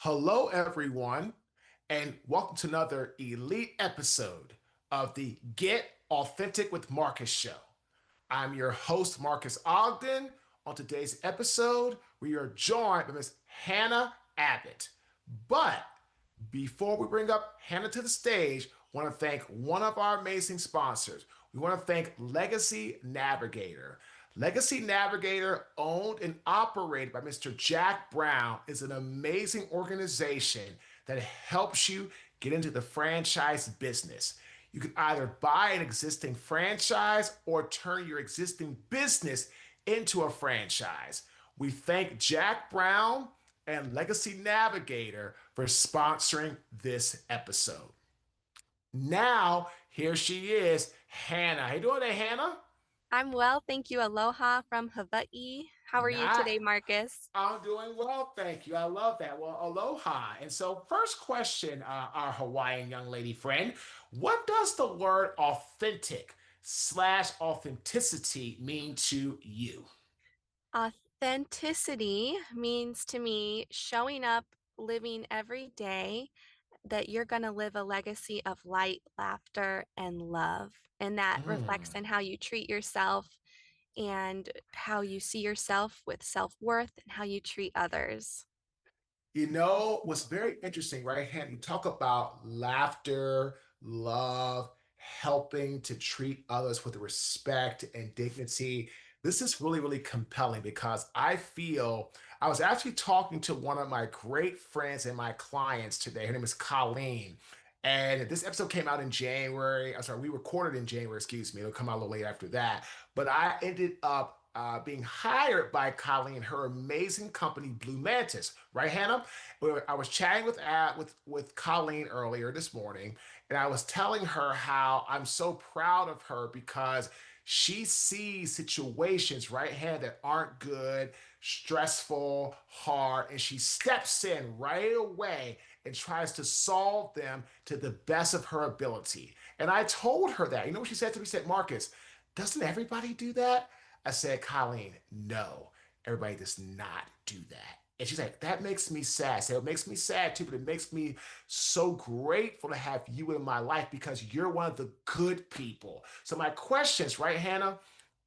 Hello, everyone, and welcome to another elite episode of the Get Authentic with Marcus show. I'm your host, Marques Ogden. On today's episode, we are joined by Miss Hannah Abbott. But before we bring up Hannah to the stage, I want to thank one of our amazing sponsors. We want to thank Legacy Navigator. Legacy Navigator, owned and operated by Mr. Jack Brown, is an amazing organization that helps you get into the franchise business. You can either buy an existing franchise or turn your existing business into a franchise. We thank Jack Brown and Legacy Navigator for sponsoring this episode. Now, here she is, Hannah. How you doing today, Hannah? I'm well, thank you. Aloha from Hawaii. How are you Not. today, Marcus? I'm doing well, thank you. I love that. Well, aloha. And so, first question, our Hawaiian young lady friend, what does the word authentic slash authenticity mean to you? Authenticity means to me showing up, living every day that you're going to live a legacy of light, laughter, and love. And that reflects Mm. in how you treat yourself and how you see yourself with self-worth and how you treat others. What's very interesting, right, Hannah? You talk about laughter, love, helping to treat others with respect and dignity. This is really, really compelling because I feel I was actually talking to one of my great friends and my clients today. Her name is Colleen. And this episode came out in January. I'm sorry, we recorded in January, excuse me. It'll come out a little later after that. But I ended up being hired by Colleen, her amazing company, Blue Mantis, right, Hannah? I was chatting with Colleen earlier this morning, and I was telling her how I'm so proud of her because she sees situations, right, Hannah, that aren't good, stressful, hard, and she steps in right away and tries to solve them to the best of her ability. And I told her that. You know what she said to me? She said, Marcus, doesn't everybody do that? I said, Colleen, no, everybody does not do that. And she's like, that makes me sad. I said, it makes me sad too, but it makes me so grateful to have you in my life because you're one of the good people. So my questions, right, Hannah?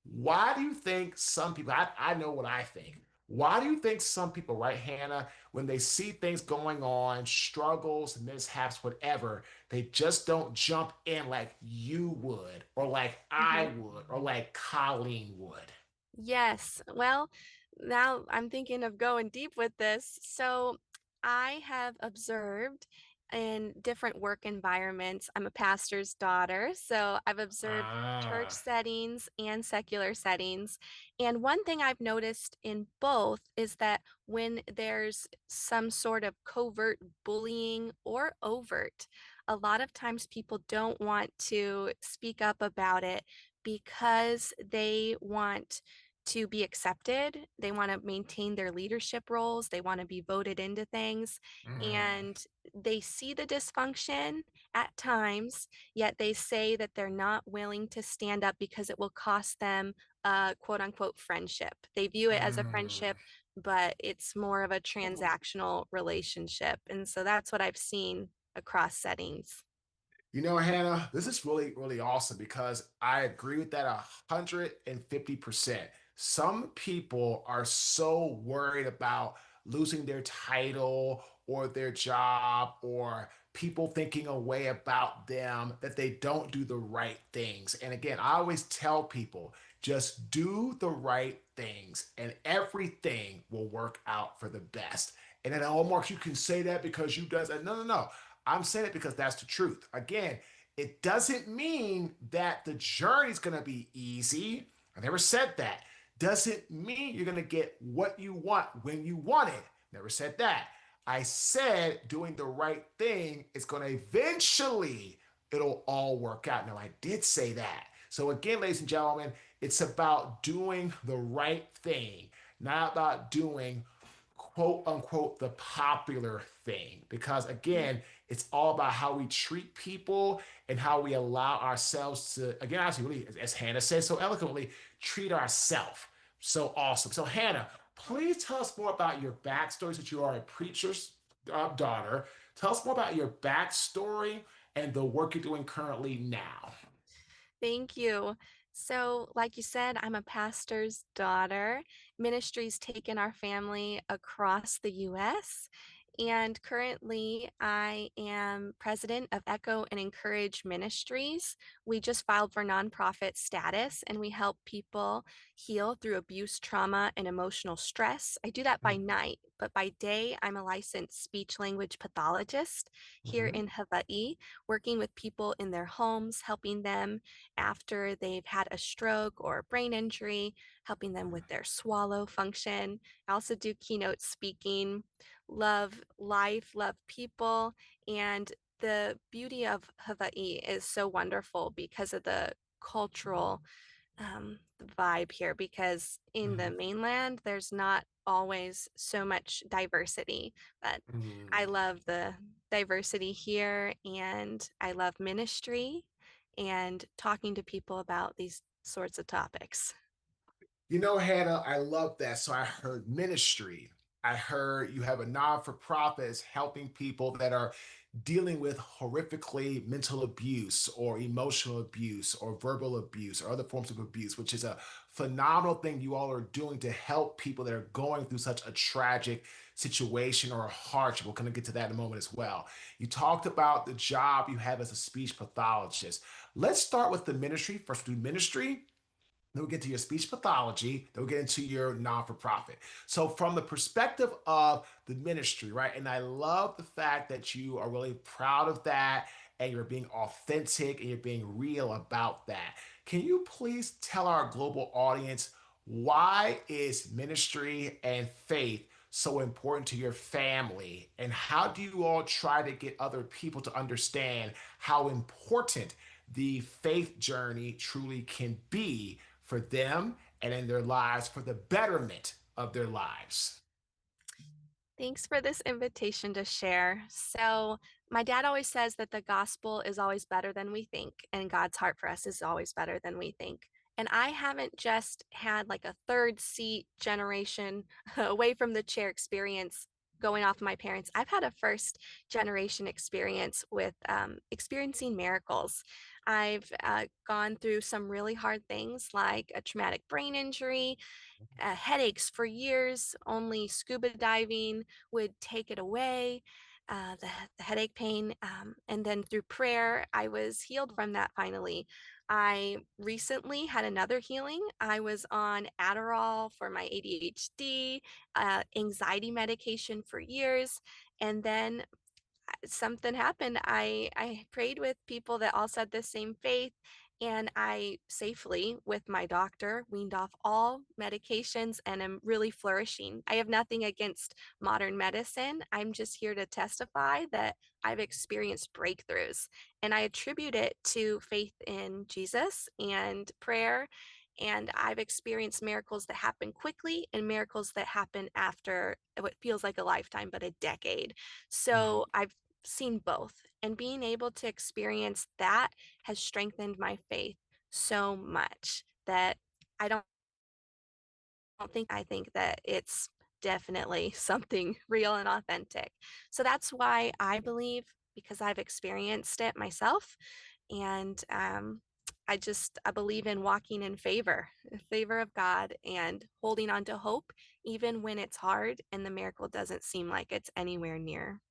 Why do you think some people, I know what I think. Why do you think some people, right, Hannah, when they see things going on, struggles, mishaps, whatever, they just don't jump in like you would, or like I Mhm. would, or like Colleen would? Yes. Well, now I'm thinking of going deep with this. So I have observed in different work environments. I'm a pastor's daughter, so I've observed church Ah. settings and secular settings. And one thing I've noticed in both is that when there's some sort of covert bullying or overt, a lot of times people don't want to speak up about it because they want to be accepted. They want to maintain their leadership roles. They want to be voted into things. Mm. And they see the dysfunction at times, yet they say that they're not willing to stand up because it will cost them a quote unquote friendship. They view it as a Mm. friendship, but it's more of a transactional relationship. And so that's what I've seen across settings. Hannah, this is really, really awesome because I agree with that 150%. Some people are so worried about losing their title or their job or people thinking a way about them that they don't do the right things. And again, I always tell people just do the right things and everything will work out for the best. And then, oh, Mark, you can say that because you does that. No, no, no. I'm saying it because that's the truth. Again, it doesn't mean that the journey is going to be easy. I never said that. Doesn't mean you're going to get what you want when you want it. Never said that. I said doing the right thing is going to eventually, it'll all work out. Now, I did say that. So, again, ladies and gentlemen, it's about doing the right thing, not about doing quote unquote the popular thing. Because again, it's all about how we treat people and how we allow ourselves to, again, actually, really, as Hannah says so eloquently, treat ourselves. So awesome. So, Hannah, please tell us more about your backstory since you are a preacher. daughter. Tell us more about your backstory and the work you're doing currently now. Thank you. So, like you said, I'm a pastor's daughter. Ministry's taken our family across the US. And currently, I am president of Echo and Encourage Ministries. We just filed for nonprofit status and we help people heal through abuse, trauma, and emotional stress. I do that by night, but by day, I'm a licensed speech language pathologist here Mhm. in Hawaii, working with people in their homes, helping them after they've had a stroke or a brain injury, helping them with their swallow function. I also do keynote speaking, love life, love people, and the beauty of Hawaii is so wonderful because of the cultural vibe here because in the Mhm. mainland there's not always so much diversity, but I Mhm. love the diversity here and I love ministry and talking to people about these sorts of topics. You know, Hannah, I love that. So I heard ministry. I heard you have a non-for-profit that's helping people that are dealing with horrifically mental abuse or emotional abuse or verbal abuse or other forms of abuse, which is a phenomenal thing you all are doing to help people that are going through such a tragic situation or a hardship. We're going to get to that in a moment as well. You talked about the job you have as a speech pathologist. Let's start with the ministry. First, do ministry, then we'll get to your speech pathology. Then we'll get into your non for profit. So, from the perspective of the ministry, right? And I love the fact that you are really proud of that and you're being authentic and you're being real about that. Can you please tell our global audience why is ministry and faith so important to your family? And how do you all try to get other people to understand how important the faith journey truly can be for them and in their lives for the betterment of their lives? Thanks for this invitation to share. So, my dad always says that the gospel is always better than we think, and God's heart for us is always better than we think. And I haven't just had like a third seat generation away from the chair experience going off my parents. I've had a first generation experience with experiencing miracles. I've gone through some really hard things like a traumatic brain injury, headaches for years. Only scuba diving would take it away, the headache pain. And then through prayer, I was healed from that finally. I recently had another healing. I was on Adderall for my ADHD, anxiety medication for years. And then something happened. I prayed with people that all said the same faith, and I safely, with my doctor, weaned off all medications and am really flourishing. I have nothing against modern medicine. I'm just here to testify that I've experienced breakthroughs, and I attribute it to faith in Jesus and prayer. And I've experienced miracles that happen quickly and miracles that happen after what feels like a lifetime, but a decade. So I've seen both, and being able to experience that has strengthened my faith so much that I don't think I think that it's definitely something real and authentic. So that's why I believe, because I've experienced it myself, and I believe in walking in favor of God, and holding on to hope even when it's hard and the miracle doesn't seem like it's anywhere near.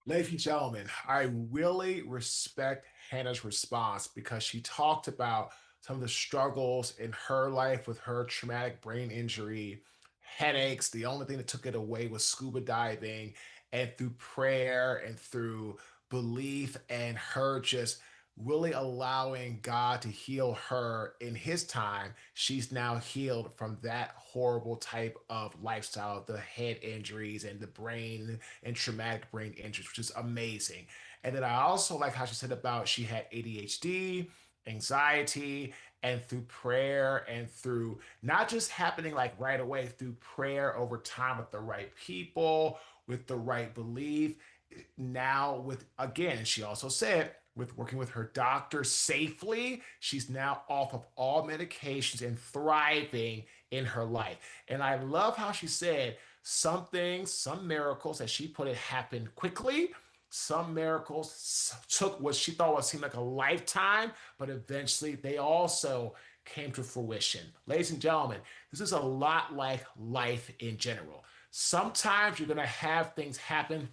Ladies and gentlemen, I really respect Hannah's response because she talked about some of the struggles in her life with her traumatic brain injury, headaches. The only thing that took it away was scuba diving, and through prayer and through belief and her just really allowing God to heal her in his time, she's now healed from that horrible type of lifestyle, the head injuries and the brain and traumatic brain injuries, which is amazing. And then I also like how she said about she had ADHD, anxiety, and through prayer and through not just happening like right away, through prayer over time with the right people, with the right belief. Now, with again, and she also said, with working with her doctor safely, she's now off of all medications and thriving in her life. And I love how she said, Some things, some miracles, as she put it, happened quickly. Some miracles took what she thought would seem like a lifetime, but eventually they also came to fruition. Ladies and gentlemen, this is a lot like life in general. Sometimes you're going to have things happen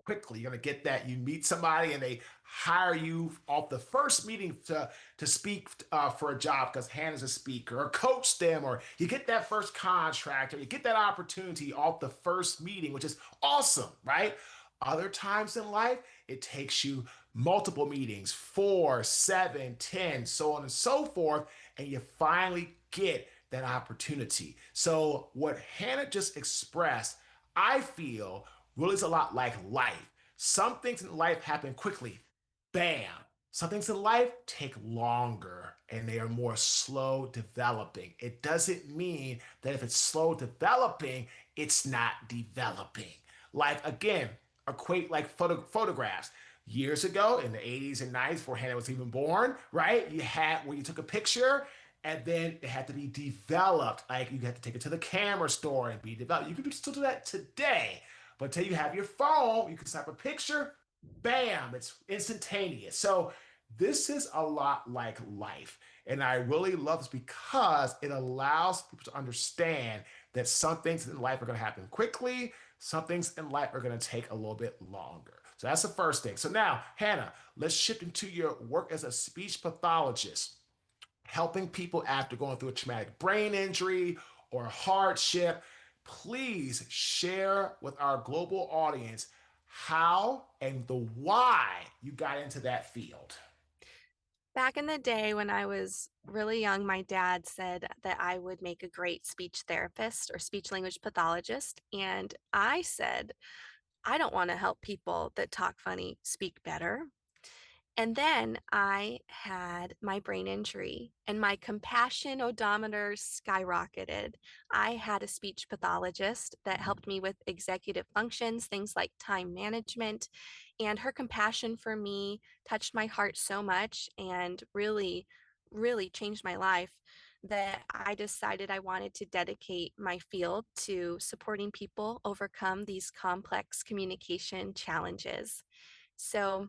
quickly. You're going to get that. You meet somebody and they hire you off the first meeting to speak for a job because Hannah's a speaker, or coach them, or you get that first contract, or you get that opportunity off the first meeting, which is awesome, right? Other times in life, it takes you multiple meetings, 4, 7, 10, so on and so forth, and you finally get that opportunity. So, what Hannah just expressed, I feel, really is a lot like life. Some things in life happen quickly, bam. Some things in life take longer and they are more slow developing. It doesn't mean that if it's slow developing, it's not developing. Like, again, equate like photographs. Years ago in the 80s and 90s, before Hannah was even born, right? You had where you took a picture and then it had to be developed. Like you had to take it to the camera store and be developed. You could still do that today, but until you have your phone, you can snap a picture, bam, it's instantaneous. So this is a lot like life. And I really love this because it allows people to understand that some things in life are going to happen quickly, some things in life are going to take a little bit longer. So that's the first thing. So now, Hannah, let's shift into your work as a speech pathologist, helping people after going through a traumatic brain injury or hardship. Please share with our global audience how and the why you got into that field. Back in the day when I was really young, my dad said that I would make a great speech therapist or speech language pathologist. And I said, I don't want to help people that talk funny speak better. And then I had my brain injury and my compassion odometer skyrocketed. I had a speech pathologist that helped me with executive functions, things like time management, and her compassion for me touched my heart so much and really, really changed my life that I decided I wanted to dedicate my field to supporting people overcome these complex communication challenges. So,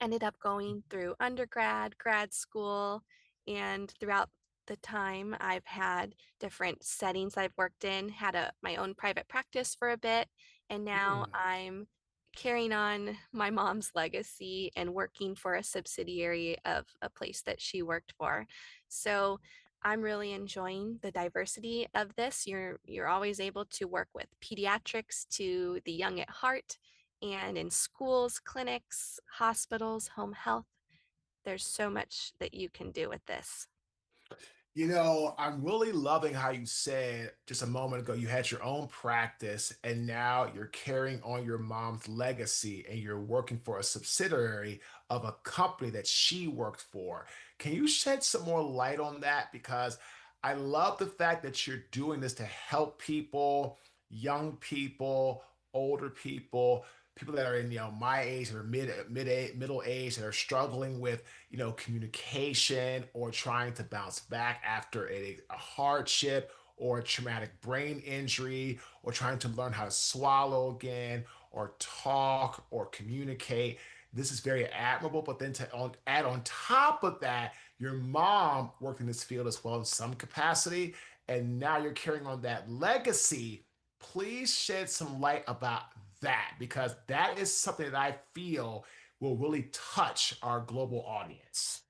ended up going through undergrad, grad school, and throughout the time I've had different settings I've worked in, had my own private practice for a bit, and now Mm. I'm carrying on my mom's legacy and working for a subsidiary of a place that she worked for. So I'm really enjoying the diversity of this. You're always able to work with pediatrics to the young at heart, and in schools, clinics, hospitals, home health. There's so much that you can do with this. You know, I'm really loving how you said just a moment ago you had your own practice and now you're carrying on your mom's legacy and you're working for a subsidiary of a company that she worked for. Can you shed some more light on that? Because I love the fact that you're doing this to help people, young people, older people, people that are in my age or middle age that are struggling with communication or trying to bounce back after a hardship or a traumatic brain injury or trying to learn how to swallow again or talk or communicate. This is very admirable. But then add on top of that, your mom worked in this field as well in some capacity. And now you're carrying on that legacy. Please shed some light about that because that is something that I feel will really touch our global audience.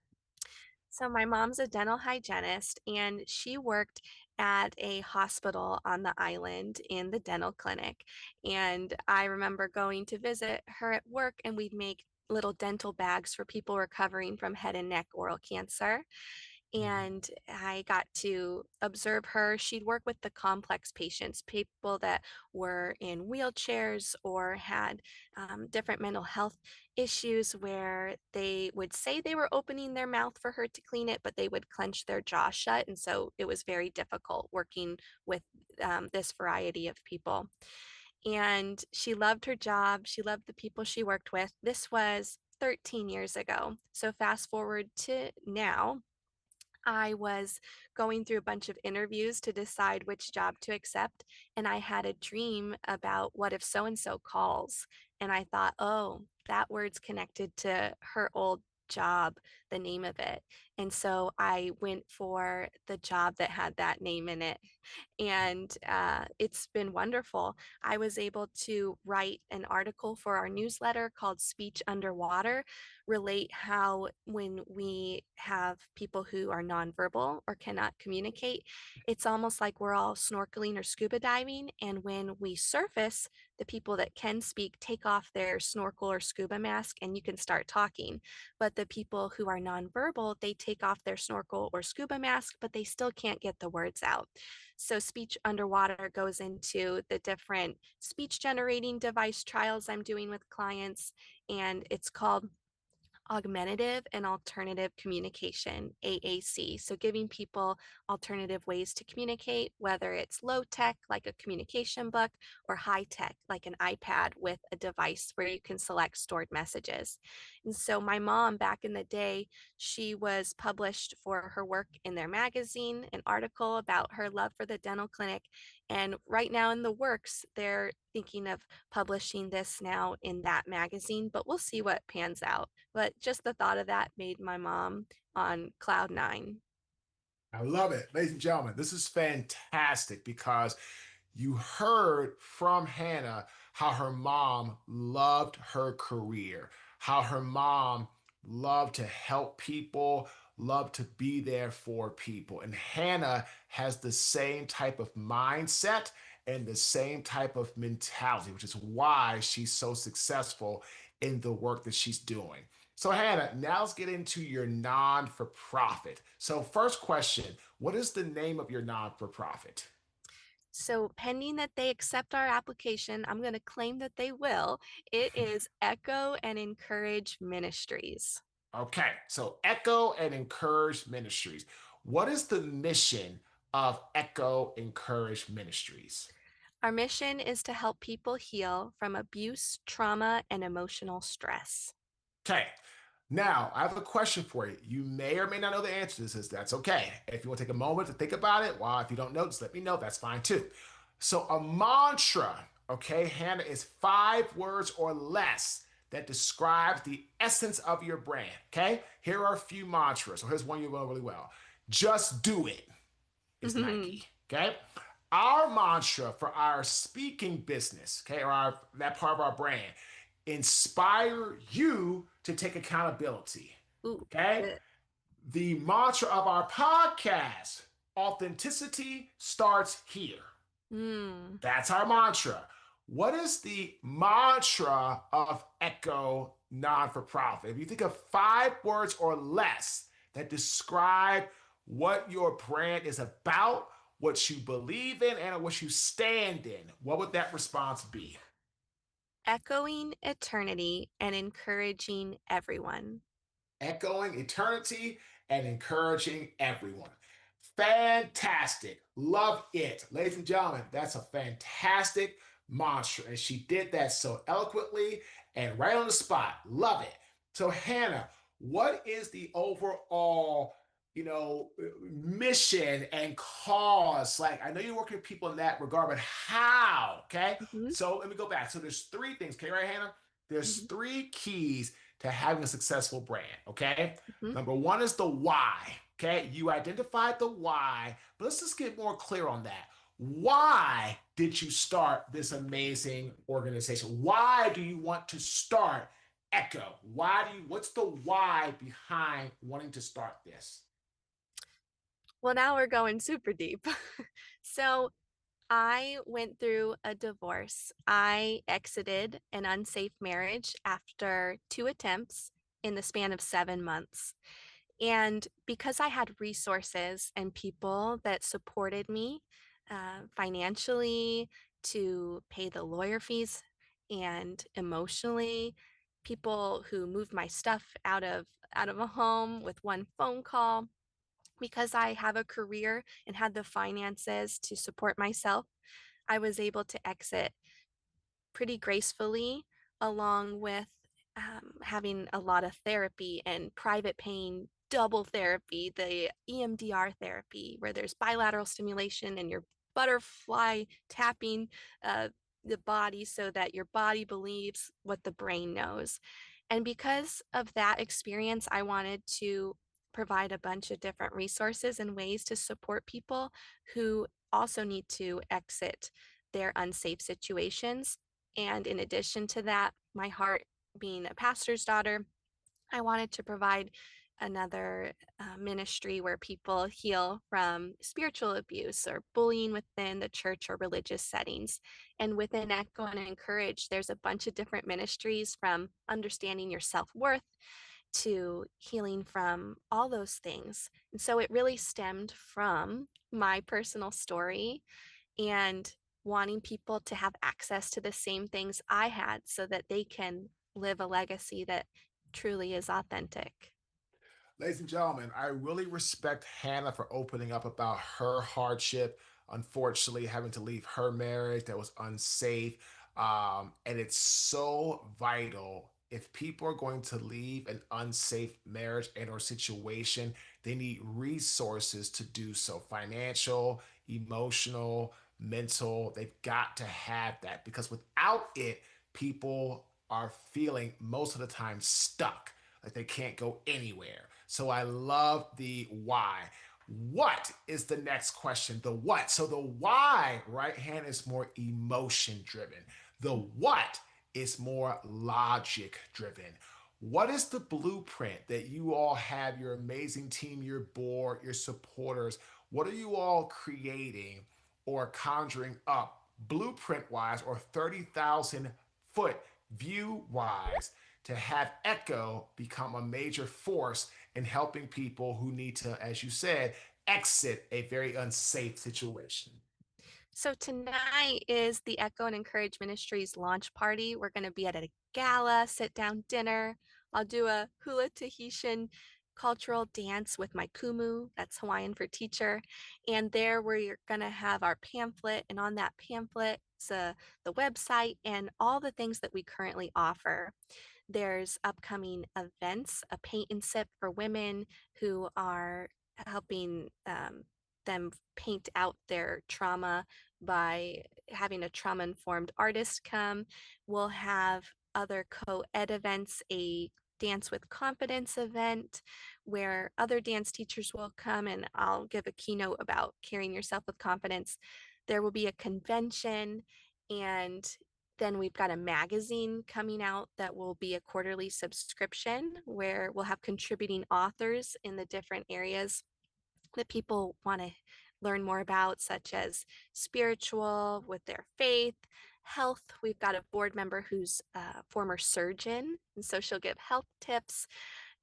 So, my mom's a dental hygienist, and she worked at a hospital on the island in the dental clinic. And I remember going to visit her at work, and we'd make little dental bags for people recovering from head and neck oral cancer. Mm. And I got to observe her. She'd work with the complex patients, people that were in wheelchairs or had different mental health issues where they would say they were opening their mouth for her to clean it, but they would clench their jaw shut. And so it was very difficult working with this variety of people. And she loved her job. She loved the people she worked with. This was 13 years ago. So fast forward to now, I was going through a bunch of interviews to decide which job to accept, and I had a dream about what if so and so calls. And I thought, oh, that word's connected to her old job, the name of it. And so I went for the job that had that name in it. And it's been wonderful. I was able to write an article for our newsletter called Speech Underwater, relate how when we have people who are nonverbal or cannot communicate, it's almost like we're all snorkeling or scuba diving. And when we surface, the people that can speak take off their snorkel or scuba mask and you can start talking. But the people who are nonverbal, they take off their snorkel or scuba mask, but they still can't get the words out. So, Speech Underwater goes into the different speech generating device trials I'm doing with clients, and it's called augmentative and alternative communication, AAC. So, giving people alternative ways to communicate, whether it's low tech, like a communication book, or high tech, like an iPad with a device where you can select stored messages. And so, my mom, back in the day, she was published for her work in their magazine, an article about her love for the dental clinic. And right now in the works, they're thinking of publishing this now in that magazine, but we'll see what pans out. But just the thought of that made my mom on cloud nine. I love it. Ladies and gentlemen, this is fantastic because you heard from Hannah how her mom loved her career, how her mom loved to help people, loved to be there for people. And Hannah has the same type of mindset and the same type of mentality, which is why she's so successful in the work that she's doing. So, Hannah, now let's get into your non for profit. So, first question, what is the name of your non for profit? So, pending that they accept our application, I'm going to claim that they will. It is Echo and Encourage Ministries. Okay, so Echo and Encourage Ministries. What is the mission of Echo Encourage Ministries? Our mission is to help people heal from abuse, trauma, and emotional stress. Okay, now I have a question for you. You may or may not know the answer to this. That's okay. If you want to take a moment to think about it, well, if you don't know, just let me know. That's fine too. So, a mantra, okay, Hannah, is 5 words or less that describes the essence of your brand. Okay, here are a few mantras. So, here's one you know really well. Just do it is Nike. Okay, our mantra for our speaking business, okay, or that part of our brand, inspire you to take accountability. Ooh, Okay, good. the mantra of our podcast, authenticity starts here. Mm. That's our mantra. What is the mantra of Echo Non for Profit? If you think of 5 words or less that describe what your brand is about, what you believe in, and what you stand in, what would that response be? Echoing eternity and encouraging everyone. Echoing eternity and encouraging everyone. Fantastic. Love it. Ladies and gentlemen, that's a fantastic mantra. And she did that so eloquently and right on the spot. Love it. So, Hannah, what is the overall, mission and cause? Like, I know you're working with people in that regard, but how? Okay. Mhm, So let me go back. So there's 3 things. Okay, right, Hannah? There's mhm, 3 keys to having a successful brand. Okay. mhm. Number one is the why. Okay. You identified the why, but let's just get more clear on that. Why did you start this amazing organization? Why do you want to start Echo? What's the why behind wanting to start this? Well, now we're going super deep. So, I went through a divorce. I exited an unsafe marriage after 2 attempts in the span of 7 months. And because I had resources and people that supported me financially to pay the lawyer fees and emotionally, people who moved my stuff out of a home with one phone call, because I have a career and had the finances to support myself, I was able to exit pretty gracefully, along with having a lot of therapy and private paying double therapy, the EMDR therapy, where there's bilateral stimulation and you're butterfly tapping uh, the body so that your body believes what the brain knows. And because of that experience, I wanted to provide a bunch of different resources and ways to support people who also need to exit their unsafe situations. And in addition to that, my heart being a pastor's daughter, I wanted to provide another ministry where people heal from spiritual abuse or bullying within the church or religious settings. And within Echo and Encourage, there's a bunch of different ministries from understanding your self worth to healing from all those things. And so it really stemmed from my personal story and wanting people to have access to the same things I had so that they can live a legacy that truly is authentic. Ladies and gentlemen, I really respect Hannah for opening up about her hardship, unfortunately, having to leave her marriage that was unsafe. And it's so vital. If people are going to leave an unsafe marriage and or situation, they need resources to do so. Financial, emotional, mental. They've got to have that because without it, people are feeling most of the time stuck, like they can't go anywhere. So I love the why. What is the next question? The what. So the why, right hand, is more emotion driven. The what is more logic driven. What is the blueprint that you all have, your amazing team, your board, your supporters? What are you all creating or conjuring up blueprint wise or 30,000 foot view wise to have Echo become a major force in helping people who need to, as you said, exit a very unsafe situation? So tonight is the Echo and Encourage Ministries launch party. We're going to be at a gala, sit down dinner. I'll do a hula Tahitian cultural dance with my kumu, that's Hawaiian for teacher. And there we're going to have our pamphlet, and on that pamphlet is the website and all the things that we currently offer. There's upcoming events, a paint and sip for women who are helping them paint out their trauma by having a trauma informed artist come. We'll have other co ed events, a Dance with Confidence event where other dance teachers will come and I'll give a keynote about carrying yourself with confidence. There will be a convention, and then we've got a magazine coming out that will be a quarterly subscription where we'll have contributing authors in the different areas that people want to learn more about, such as spiritual with their faith, health. We've got a board member who's a former surgeon, and so she'll give health tips.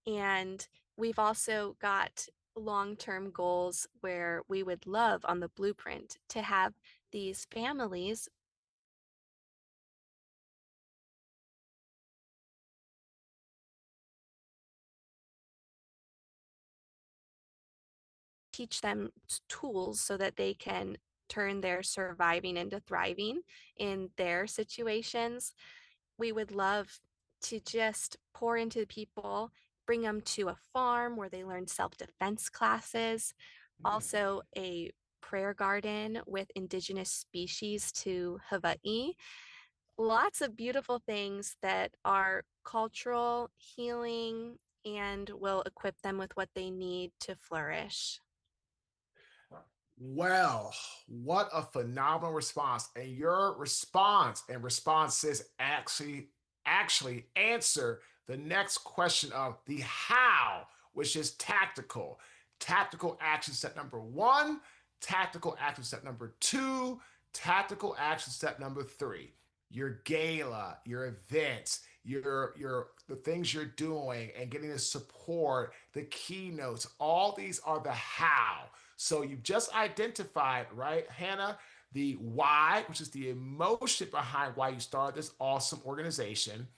And we've also got long term goals where we would love on the blueprint to have these families teach them tools so that they can turn their surviving into thriving in their situations. We would love to just pour into people, bring them to a farm where they learn self defense classes, Mm. also a prayer garden with indigenous species to Hawaii. Lots of beautiful things that are cultural, healing, and will equip them with what they need to flourish. Well, what a phenomenal response. And your response and responses actually answer the next question of the how, which is tactical. Tactical action step number one, tactical action step number two, tactical action step number three. Your gala, your events, your the things you're doing and getting the support, the keynotes, all these are the how. So you've just identified, right, Hannah, the why, which is the emotion behind why you started this awesome organization.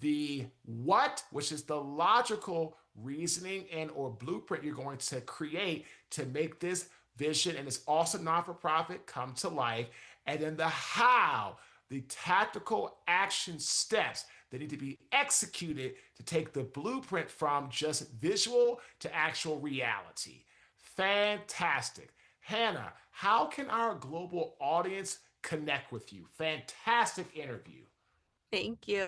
The what, which is the logical reasoning and or blueprint you're going to create to make this vision and this awesome non-for-profit come to life. And then the how, the tactical action steps that need to be executed to take the blueprint from just visual to actual reality. Fantastic. Hannah, how can our global audience connect with you? Fantastic interview. Thank you.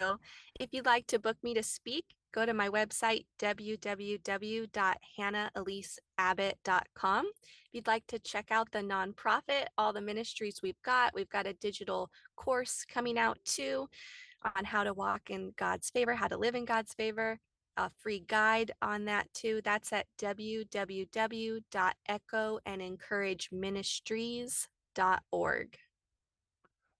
If you'd like to book me to speak, go to my website, www.hannahelisabbott.com. If you'd like to check out the nonprofit, all the ministries we've got a digital course coming out too on how to walk in God's favor, how to live in God's favor. A free guide on that too. That's at www.echoandencourageministries.org.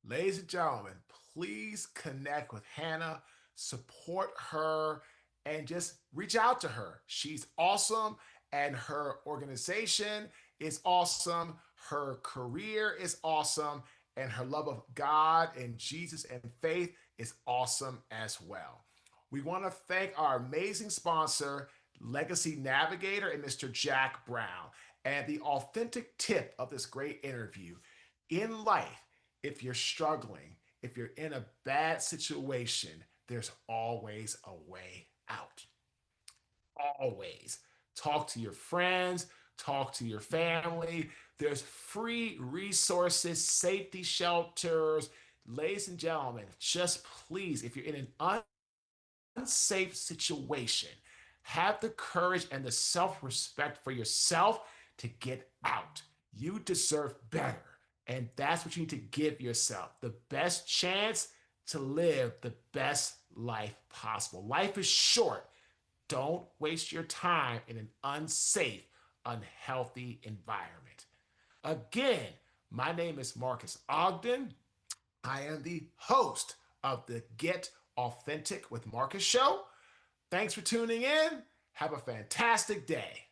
Ladies and gentlemen, please connect with Hannah, support her, and just reach out to her. She's awesome, and her organization is awesome. Her career is awesome, and her love of God and Jesus and faith is awesome as well. We want to thank our amazing sponsor, Legacy Navigator, and Mr. Jack Brown. And the authentic tip of this great interview: in life, if you're struggling, if you're in a bad situation, there's always a way out. Always. Talk to your friends, talk to your family. There's free resources, safety shelters. Ladies and gentlemen, just please, if you're in an unsafe situation, have the courage and the self respect for yourself to get out. You deserve better. And that's what you need to give yourself, the best chance to live the best life possible. Life is short. Don't waste your time in an unsafe, unhealthy environment. Again, my name is Marques Ogden. I am the host of the Get Authentic with Marques show. Thanks for tuning in. Have a fantastic day.